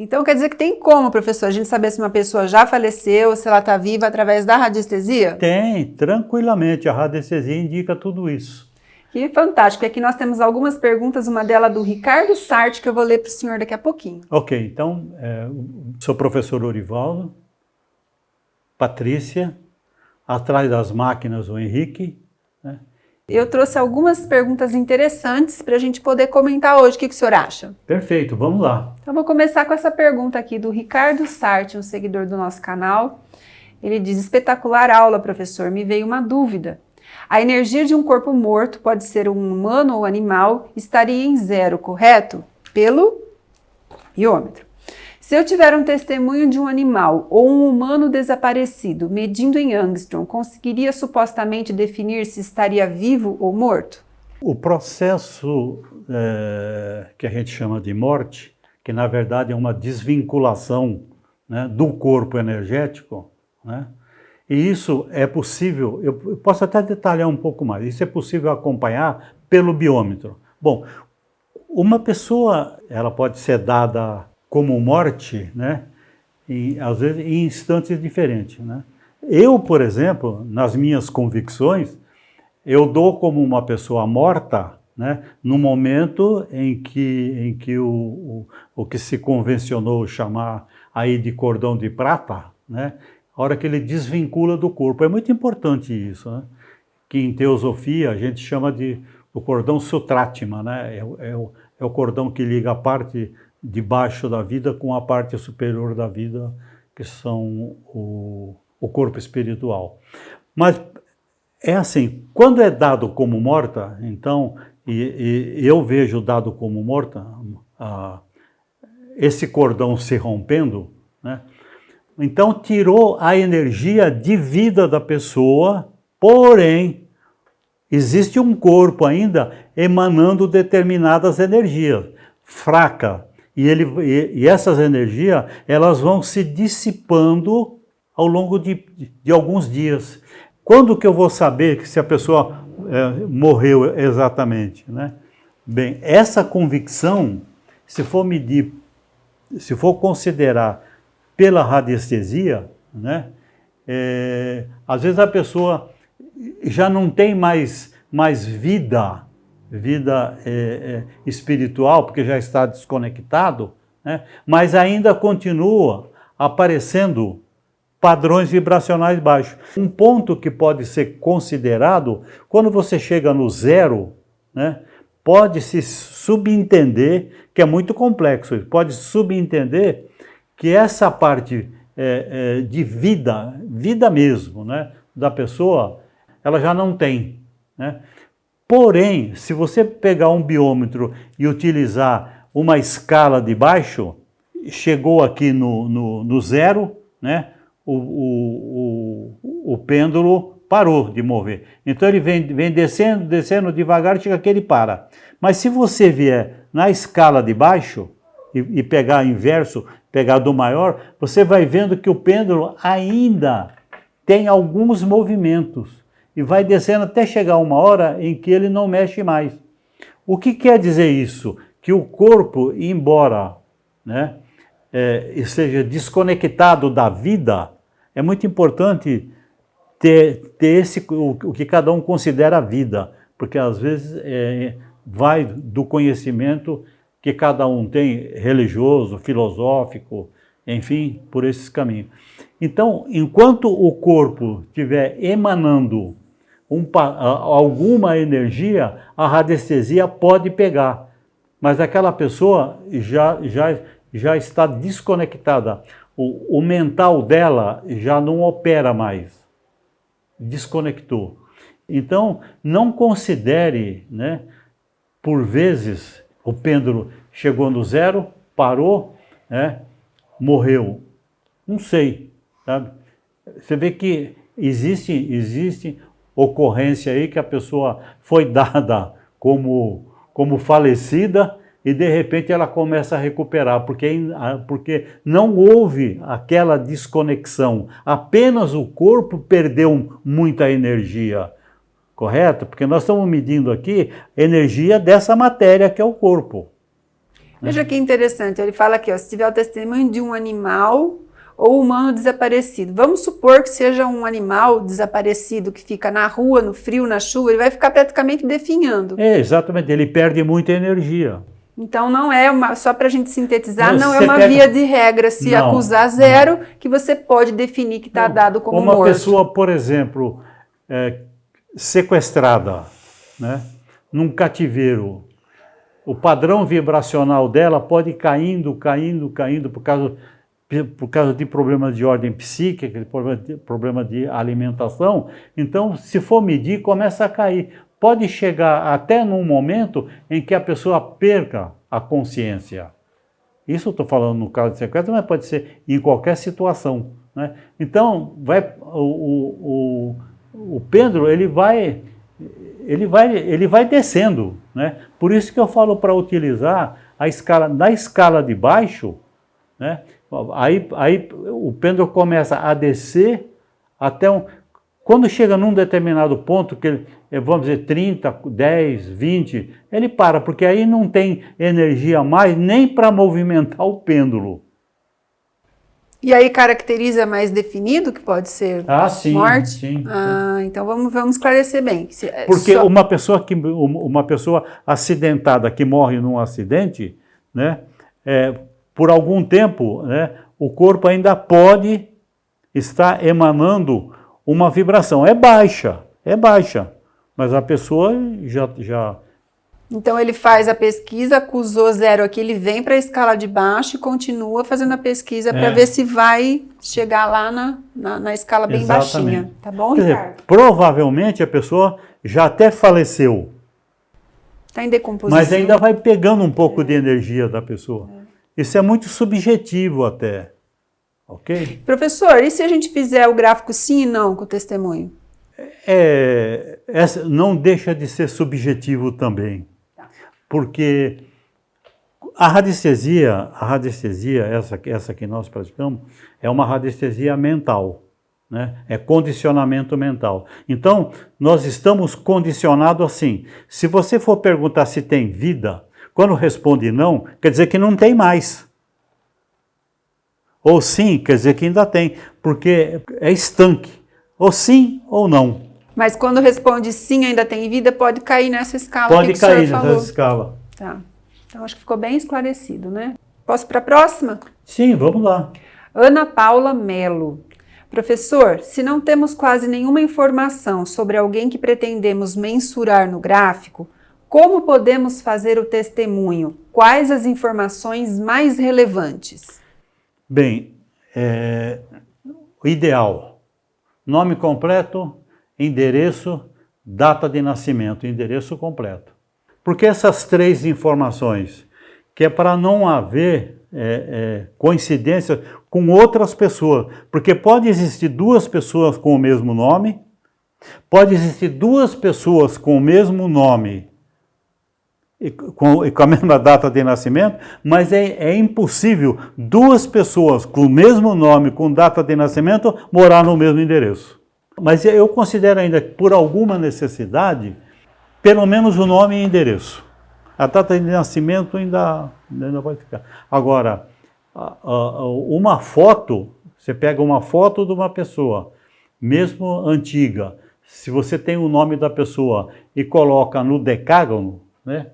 Então quer dizer que tem como, professor, a gente saber se uma pessoa já faleceu, se ela está viva através da radiestesia? Tem, tranquilamente, a radiestesia indica tudo isso. Que fantástico. E aqui nós temos algumas perguntas, uma delas do Ricardo Sartre, que eu vou ler para o senhor daqui a pouquinho. Ok, então, sou professor Orivaldo, Patrícia, atrás das máquinas o Henrique, né? Eu trouxe algumas perguntas interessantes para a gente poder comentar hoje. O que o senhor acha? Perfeito, vamos lá. Então, vou começar com essa pergunta aqui do Ricardo Sartre, um seguidor do nosso canal. Ele diz: espetacular aula, professor. Me veio uma dúvida. A energia de um corpo morto, pode ser um humano ou animal, estaria em zero, correto? Pelo biômetro. Se eu tiver um testemunho de um animal ou um humano desaparecido, medindo em angstrom, conseguiria supostamente definir se estaria vivo ou morto? O processo que a gente chama de morte, que na verdade é uma desvinculação, né, do corpo energético, né? E isso é possível, eu posso até detalhar um pouco mais, isso é possível acompanhar pelo biômetro. Bom, uma pessoa, ela pode ser dada como morte, né, às vezes em instantes diferentes, né? Eu, por exemplo, nas minhas convicções, eu dou como uma pessoa morta, né, no momento em que o que se convencionou chamar aí de cordão de prata, né, a hora que ele desvincula do corpo. É muito importante isso, né? Que em teosofia a gente chama de o cordão sutratma, né? É o cordão que liga a parte de baixo da vida com a parte superior da vida, que são o corpo espiritual. Mas é assim, quando é dado como morta, então, e eu vejo dado como morta, esse cordão se rompendo, né? Então tirou a energia de vida da pessoa, porém existe um corpo ainda emanando determinadas energias, fraca, e essas energias elas vão se dissipando ao longo de alguns dias. Quando que eu vou saber que se a pessoa morreu exatamente, né? Bem, essa convicção, se for medir, se for considerar pela radiestesia, né, às vezes a pessoa já não tem mais vida espiritual, porque já está desconectado, né, mas ainda continua aparecendo padrões vibracionais baixos. Um ponto que pode ser considerado, quando você chega no zero, né, pode-se subentender, que é muito complexo, pode subentender que essa parte de vida mesmo, né, da pessoa, ela já não tem, né? Porém, se você pegar um biômetro e utilizar uma escala de baixo, chegou aqui no zero, né, o pêndulo parou de mover. Então ele vem descendo devagar, chega aqui ele para. Mas se você vier na escala de baixo e pegar inverso, pegar do maior, você vai vendo que o pêndulo ainda tem alguns movimentos e vai descendo até chegar uma hora em que ele não mexe mais. O que quer dizer isso? Que o corpo, embora, né, seja desconectado da vida, é muito importante ter o que cada um considera vida, porque às vezes vai do conhecimento que cada um tem, religioso, filosófico, enfim, por esses caminhos. Então, enquanto o corpo estiver emanando alguma energia, a radiestesia pode pegar, mas aquela pessoa já está desconectada. O mental dela já não opera mais, desconectou. Então, não considere, né, por vezes, o pêndulo chegou no zero, parou, né, morreu. Não sei, sabe? Você vê que existe ocorrência aí que a pessoa foi dada como falecida e de repente ela começa a recuperar, porque não houve aquela desconexão, apenas o corpo perdeu muita energia. Correto? Porque nós estamos medindo aqui energia dessa matéria que é o corpo. Veja que interessante, ele fala aqui, ó, se tiver o testemunho de um animal ou humano desaparecido. Vamos supor que seja um animal desaparecido que fica na rua, no frio, na chuva, ele vai ficar praticamente definhando. Exatamente, ele perde muita energia. Então não é uma, só para a gente sintetizar, não é Você uma via de regra se acusar zero, que você pode definir que está dado como morto. Uma pessoa, por exemplo, sequestrada, né, num cativeiro, o padrão vibracional dela pode ir caindo por causa de problemas de ordem psíquica, problema de alimentação. Então, se for medir, começa a cair. Pode chegar até num momento em que a pessoa perca a consciência. Isso eu estou falando no caso de sequestro, mas pode ser em qualquer situação, né? Então, o pêndulo ele vai descendo, né? Por isso que eu falo para utilizar a escala, na escala de baixo, né? Aí o pêndulo começa a descer até quando chega num determinado ponto, que vamos dizer 30, 10, 20, ele para, porque aí não tem energia mais nem para movimentar o pêndulo. E aí caracteriza mais definido que pode ser morte? Sim. Então vamos esclarecer bem. Porque uma pessoa acidentada que morre num acidente, né, por algum tempo, né, o corpo ainda pode estar emanando uma vibração. É baixa, mas a pessoa já... Então ele faz a pesquisa, acusou zero aqui, ele vem para a escala de baixo e continua fazendo a pesquisa para ver se vai chegar lá na escala bem baixinha. Tá bom, Ricardo? Provavelmente a pessoa já até faleceu. Está em decomposição. Mas ainda vai pegando um pouco de energia da pessoa. Isso é muito subjetivo até. Ok? Professor, e se a gente fizer o gráfico sim e não com o testemunho? Não deixa de ser subjetivo também. Porque a radiestesia, essa que nós praticamos, é uma radiestesia mental, né? É condicionamento mental. Então, nós estamos condicionados assim. Se você for perguntar se tem vida, quando responde não, quer dizer que não tem mais. Ou sim, quer dizer que ainda tem, porque é estanque. Ou sim ou não. Mas quando responde sim, ainda tem vida, pode cair nessa escala que o senhor falou. Pode cair nessa escala. Tá. Então acho que ficou bem esclarecido, né? Posso ir para a próxima? Sim, vamos lá. Ana Paula Melo. Professor, se não temos quase nenhuma informação sobre alguém que pretendemos mensurar no gráfico, como podemos fazer o testemunho? Quais as informações mais relevantes? Bem, o ideal, nome completo, endereço, data de nascimento, endereço completo. Porque essas três informações, que é para não haver coincidência com outras pessoas, porque pode existir duas pessoas com o mesmo nome, pode existir duas pessoas com o mesmo nome, e com a mesma data de nascimento, mas é impossível duas pessoas com o mesmo nome, com data de nascimento, morar no mesmo endereço. Mas eu considero ainda que, por alguma necessidade, pelo menos o nome e endereço. A data de nascimento ainda pode ficar. Agora, uma foto, você pega uma foto de uma pessoa, mesmo antiga, se você tem o nome da pessoa e coloca no decágono, né?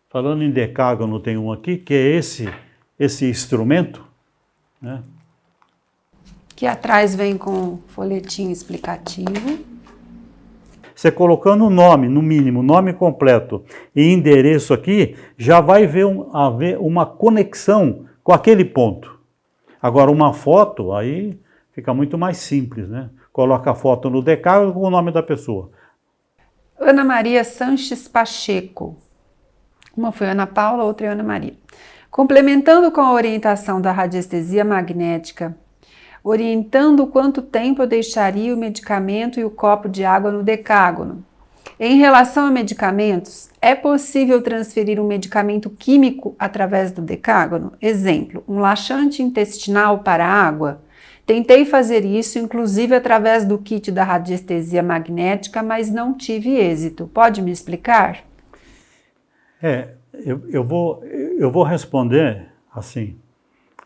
Falando em decágono, tem um aqui, que é esse instrumento, né? Que atrás vem com folhetinho explicativo. Você colocando o nome, no mínimo, nome completo e endereço aqui, já vai haver uma conexão com aquele ponto. Agora, uma foto, aí fica muito mais simples, né? Coloca a foto no decágono com o nome da pessoa. Ana Maria Sanches Pacheco. Uma foi Ana Paula, outra é Ana Maria. Complementando com a orientação da radiestesia magnética, orientando quanto tempo eu deixaria o medicamento e o copo de água no decágono. Em relação a medicamentos, é possível transferir um medicamento químico através do decágono? Exemplo, um laxante intestinal para a água? Tentei fazer isso, inclusive através do kit da radiestesia magnética, mas não tive êxito. Pode me explicar? eu vou responder assim,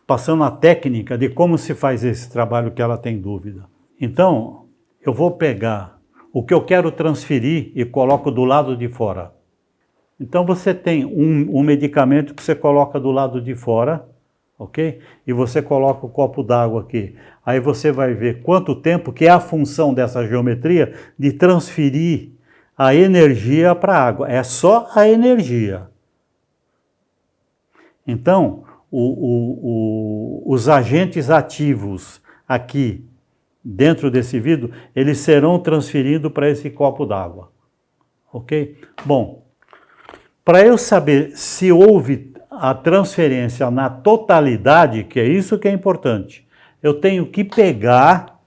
passando a técnica de como se faz esse trabalho que ela tem dúvida. Então, eu vou pegar o que eu quero transferir e coloco do lado de fora. Então, você tem um medicamento que você coloca do lado de fora, ok? E você coloca o copo d'água aqui. Aí você vai ver quanto tempo, que é a função dessa geometria, de transferir a energia para a água. É só a energia. Então, os agentes ativos aqui, dentro desse vidro, eles serão transferidos para esse copo d'água. Ok? Bom, para eu saber se houve a transferência na totalidade, que é isso que é importante, eu tenho que pegar...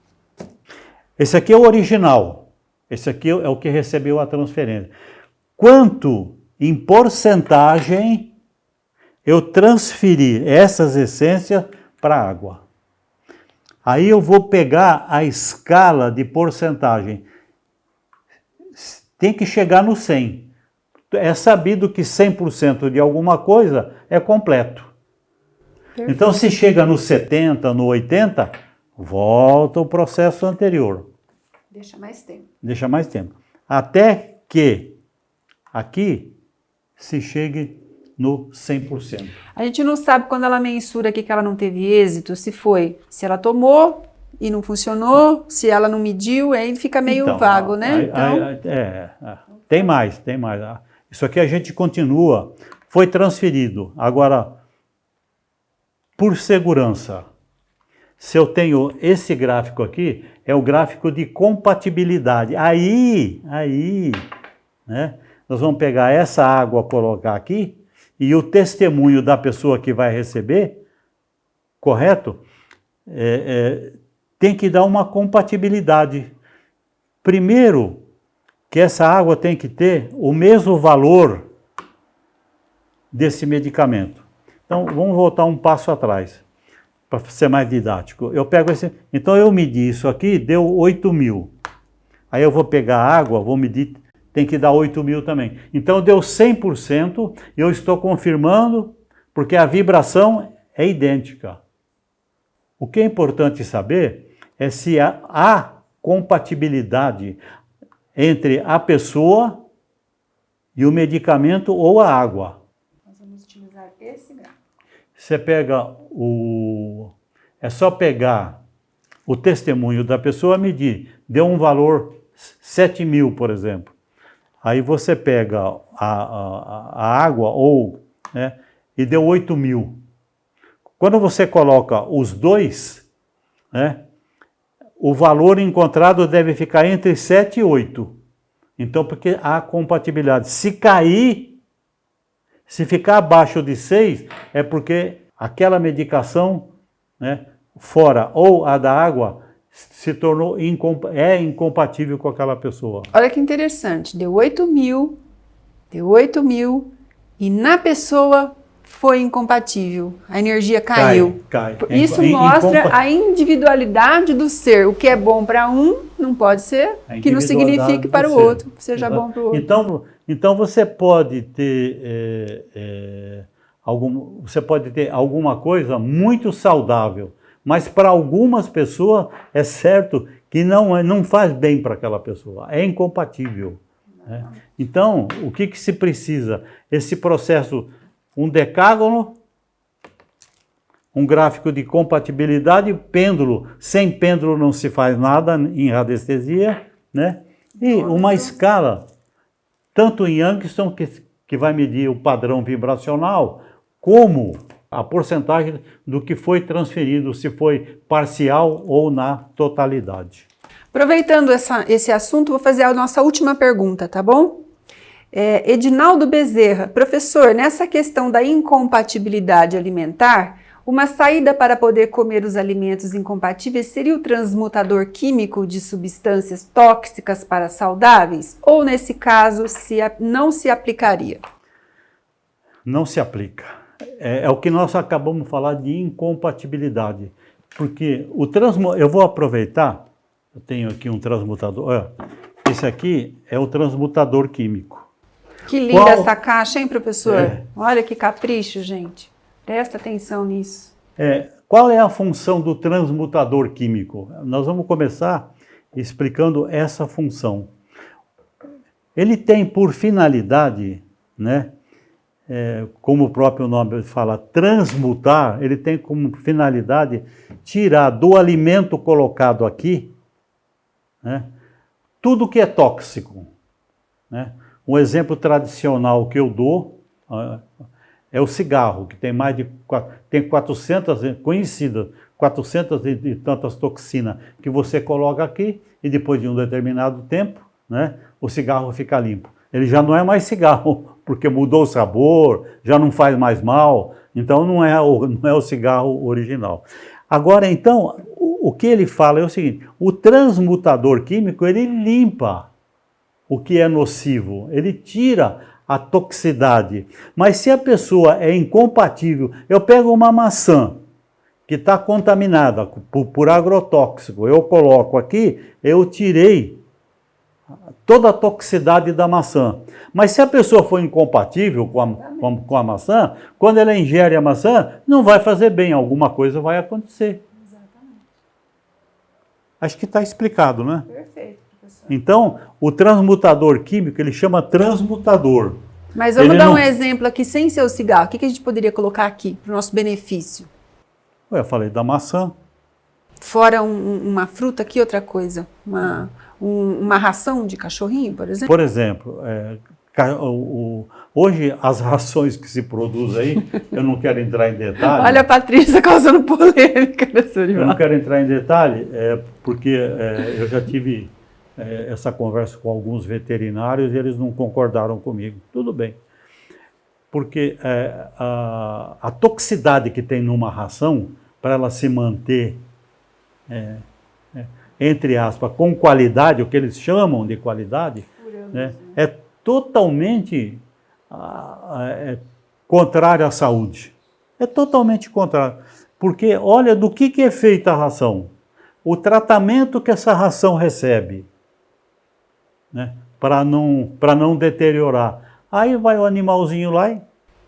Esse aqui é o original. Esse aqui é o que recebeu a transferência. Quanto, em porcentagem, eu transferi essas essências para a água? Aí eu vou pegar a escala de porcentagem. Tem que chegar no 100. É sabido que 100% de alguma coisa é completo. Perfeito. Então, se chega no 70, no 80, volta ao processo anterior. Deixa mais tempo. Deixa mais tempo. Até que aqui se chegue no 100%. A gente não sabe quando ela mensura aqui que ela não teve êxito, se ela tomou e não funcionou, se ela não mediu, aí fica meio vago, né? Tem mais. Isso aqui a gente continua. Foi transferido. Agora, por segurança, se eu tenho esse gráfico aqui, é o gráfico de compatibilidade. Aí, né, nós vamos pegar essa água, colocar aqui, e o testemunho da pessoa que vai receber, correto? Tem que dar uma compatibilidade. Primeiro, que essa água tem que ter o mesmo valor desse medicamento. Então, vamos voltar um passo atrás, para ser mais didático. Eu pego esse... Então, eu medi isso aqui, deu 8.000. Aí eu vou pegar a água, vou medir, tem que dar 8.000 também. Então, deu 100%, e eu estou confirmando, porque a vibração é idêntica. O que é importante saber é se há compatibilidade entre a pessoa e o medicamento ou a água. Nós vamos utilizar esse gráfico. Você pega é só pegar o testemunho da pessoa e medir. Deu um valor 7.000, por exemplo. Aí você pega a água né, e deu 8.000. Quando você coloca os dois, né, o valor encontrado deve ficar entre 7 e 8. Então, porque há compatibilidade. Se cair, se ficar abaixo de 6, é porque aquela medicação, né, fora ou a da água, se tornou incompatível com aquela pessoa. Olha que interessante, deu 8.000, e na pessoa foi incompatível, a energia caiu. Cai. Isso mostra a individualidade do ser. O que é bom para um não pode ser, que não signifique para o outro, seja bom para o outro. Então você pode ter alguma coisa muito saudável, mas para algumas pessoas é certo que não faz bem para aquela pessoa, é incompatível. Né? Então, o que se precisa? Esse processo, um decágono, um gráfico de compatibilidade, pêndulo. Sem pêndulo não se faz nada em radiestesia, né? E uma escala, tanto em Youngston, que vai medir o padrão vibracional, como a porcentagem do que foi transferido, se foi parcial ou na totalidade. Aproveitando esse assunto, vou fazer a nossa última pergunta, tá bom? Edinaldo Bezerra, professor, nessa questão da incompatibilidade alimentar, uma saída para poder comer os alimentos incompatíveis seria o transmutador químico de substâncias tóxicas para saudáveis? Ou, nesse caso, não se aplicaria? Não se aplica. É o que nós acabamos de falar de incompatibilidade. Porque eu vou aproveitar, eu tenho aqui um transmutador, esse aqui é o transmutador químico. Que linda essa caixa, hein, professor? Olha que capricho, gente. Presta atenção nisso. Qual é a função do transmutador químico? Nós vamos começar explicando essa função. Ele tem por finalidade, né, como o próprio nome fala, transmutar, ele tem como finalidade tirar do alimento colocado aqui, né, tudo que é tóxico. Né? Um exemplo tradicional que eu dou é o cigarro, que tem tem 400, conhecidas, 400 e tantas toxinas que você coloca aqui e depois de um determinado tempo, né, o cigarro fica limpo. Ele já não é mais cigarro, porque mudou o sabor, já não faz mais mal, então não é o cigarro original. Agora, então, o que ele fala é o seguinte, o transmutador químico, ele limpa o que é nocivo, ele tira a toxicidade. Mas se a pessoa é incompatível, eu pego uma maçã que está contaminada por agrotóxico, eu coloco aqui, eu tirei toda a toxicidade da maçã. Mas se a pessoa for incompatível com a maçã, quando ela ingere a maçã, não vai fazer bem, alguma coisa vai acontecer. Exatamente. Acho que está explicado, né? Perfeito, professor. Então, o transmutador químico, ele chama transmutador. Mas vamos dar um exemplo aqui, sem ser o cigarro. O que a gente poderia colocar aqui para o nosso benefício? Eu falei da maçã. Fora uma fruta aqui, outra coisa. Uma ração de cachorrinho, por exemplo? Por exemplo, hoje as rações que se produzem aí, eu não quero entrar em detalhe. Olha a Patrícia causando polêmica nessa Eu não quero entrar em detalhe, porque eu já tive essa conversa com alguns veterinários e eles não concordaram comigo. Tudo bem. Porque a toxicidade que tem numa ração, para ela se manter, entre aspas, com qualidade, o que eles chamam de qualidade, né, é totalmente contrário à saúde. É totalmente contrário. Porque olha do que é feita a ração. O tratamento que essa ração recebe, né, para não deteriorar. Aí vai o animalzinho lá e...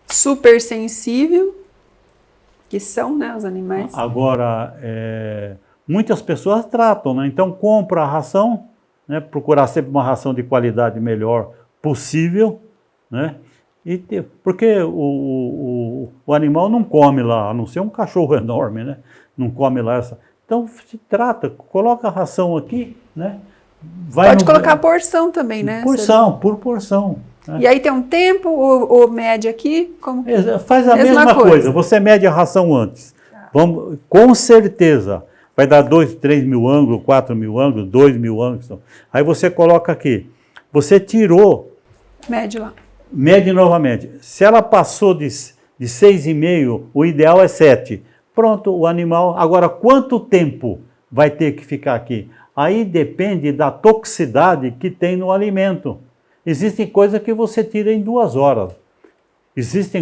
Super sensível, que são, né, os animais. Agora, muitas pessoas tratam, né? Então compra a ração, né, procurar sempre uma ração de qualidade melhor possível, né? Porque o animal não come lá, a não ser um cachorro enorme, né? Não come lá essa. Então se trata, coloca a ração aqui, né? Pode colocar porção também, né? Porção, por porção. E aí tem um tempo, ou mede aqui? Como que... Faz a mesma coisa, você mede a ração antes. Vamos, com certeza, vai dar 2, 3 mil ângulos, 4 mil ângulos, 2 mil ângulos. Aí você coloca aqui, você tirou... Mede lá. Mede novamente. Se ela passou de 6,5, o ideal é 7. Pronto, o animal... Agora, quanto tempo vai ter que ficar aqui? Aí depende da toxicidade que tem no alimento. Existem coisas que você tira em 2 horas.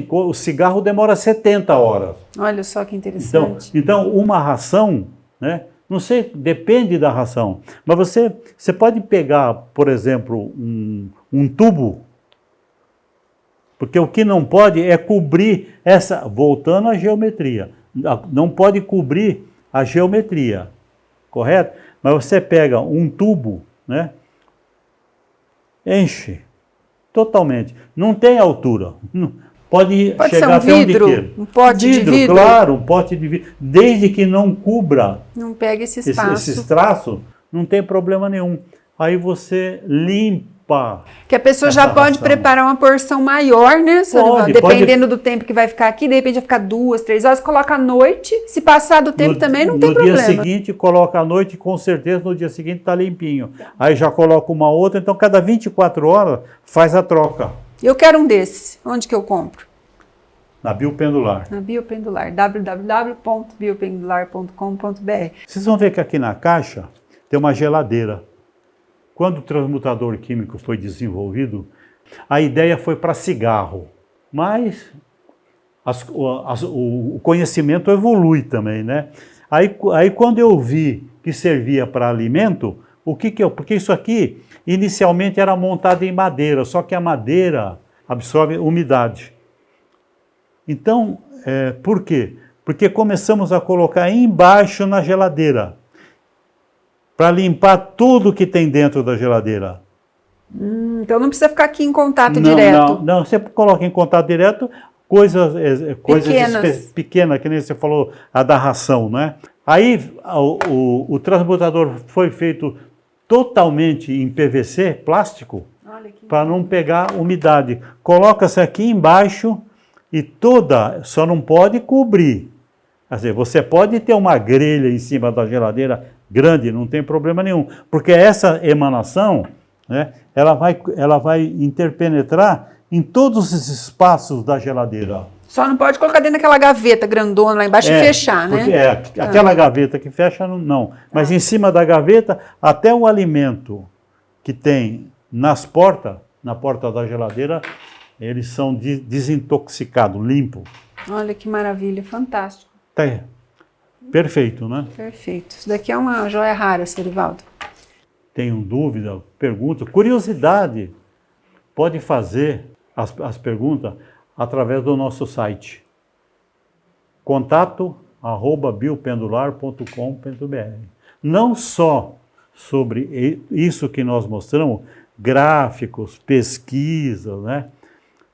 O cigarro demora 70 horas. Olha só que interessante. Então uma ração, né? Não sei, depende da ração. Mas você pode pegar, por exemplo, um tubo, porque o que não pode é cobrir voltando à geometria, não pode cobrir a geometria, correto? Mas você pega um tubo, né? Enche totalmente. Não tem altura. Pode chegar ser um vidro, um pote de vidro. Claro, um pote de vidro. Desde que não cubra. Não pega esse espaço. Esses traços, não tem problema nenhum. Aí você limpa. Que a pessoa já pode preparar uma porção maior, né, senhor? Dependendo do tempo que vai ficar aqui, de repente vai ficar 2, 3 horas, coloca à noite, se passar do tempo também não tem problema. No dia seguinte, coloca à noite, com certeza no dia seguinte está limpinho. Aí já coloca uma outra, então cada 24 horas faz a troca. Eu quero um desse. Onde que eu compro? Na Biopendular. Na Biopendular, www.biopendular.com.br. Vocês vão ver que aqui na caixa tem uma geladeira. Quando o transmutador químico foi desenvolvido, a ideia foi para cigarro, mas o conhecimento evolui também, né? Aí quando eu vi que servia para alimento, porque isso aqui inicialmente era montado em madeira, só que a madeira absorve umidade. Então, por quê? Porque começamos a colocar embaixo na geladeira, para limpar tudo que tem dentro da geladeira. Então não precisa ficar aqui em contato direto. Não, você coloca em contato direto coisas pequenas, que nem você falou, a da ração, né? Aí o transmutador foi feito totalmente em PVC, plástico, para não pegar umidade. Coloca-se aqui embaixo e só não pode cobrir. Quer dizer, você pode ter uma grelha em cima da geladeira grande, não tem problema nenhum, porque essa emanação, né, ela vai interpenetrar em todos os espaços da geladeira. Só não pode colocar dentro daquela gaveta grandona lá embaixo e fechar, né? Aquela gaveta que fecha, não. Mas em cima da gaveta, até o alimento que tem na porta da geladeira, eles são desintoxicados, limpos. Olha que maravilha, fantástico. Tá. Perfeito, né? Perfeito. Isso daqui é uma joia rara, Sr. Erivaldo. Tenham dúvida, pergunta, curiosidade, pode fazer as perguntas através do nosso site. contato@biopendular.com.br. Não só sobre isso que nós mostramos, gráficos, pesquisas, né?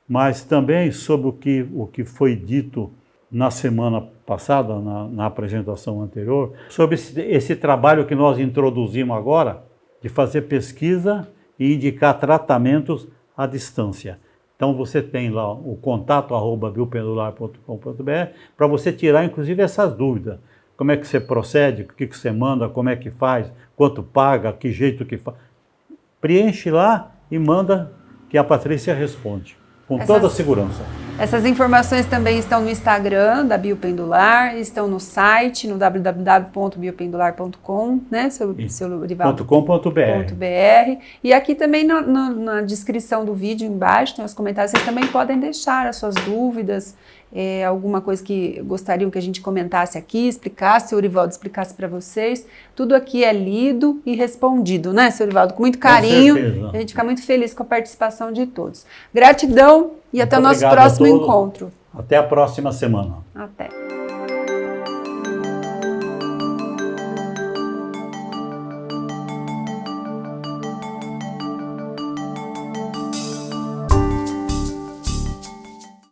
Mas também sobre o que foi dito na semana passada, na apresentação anterior, sobre esse trabalho que nós introduzimos agora, de fazer pesquisa e indicar tratamentos à distância. Então você tem lá o contato@biopendular.com.br para você tirar inclusive essas dúvidas. Como é que você procede, o que você manda, como é que faz, quanto paga, que jeito que faz. Preenche lá e manda que a Patrícia responde, com toda a segurança. Essas informações também estão no Instagram da Biopendular, estão no site, no www.biopendular.com, né, seu Erivaldo? .com.br. E aqui também na descrição do vídeo, embaixo, nos comentários, vocês também podem deixar as suas dúvidas, alguma coisa que gostariam que a gente comentasse aqui, explicasse, o Erivaldo explicasse para vocês. Tudo aqui é lido e respondido, né, seu Erivaldo? Com muito carinho. A gente fica muito feliz com a participação de todos. Gratidão e até o nosso próximo encontro. Até a próxima semana. Até.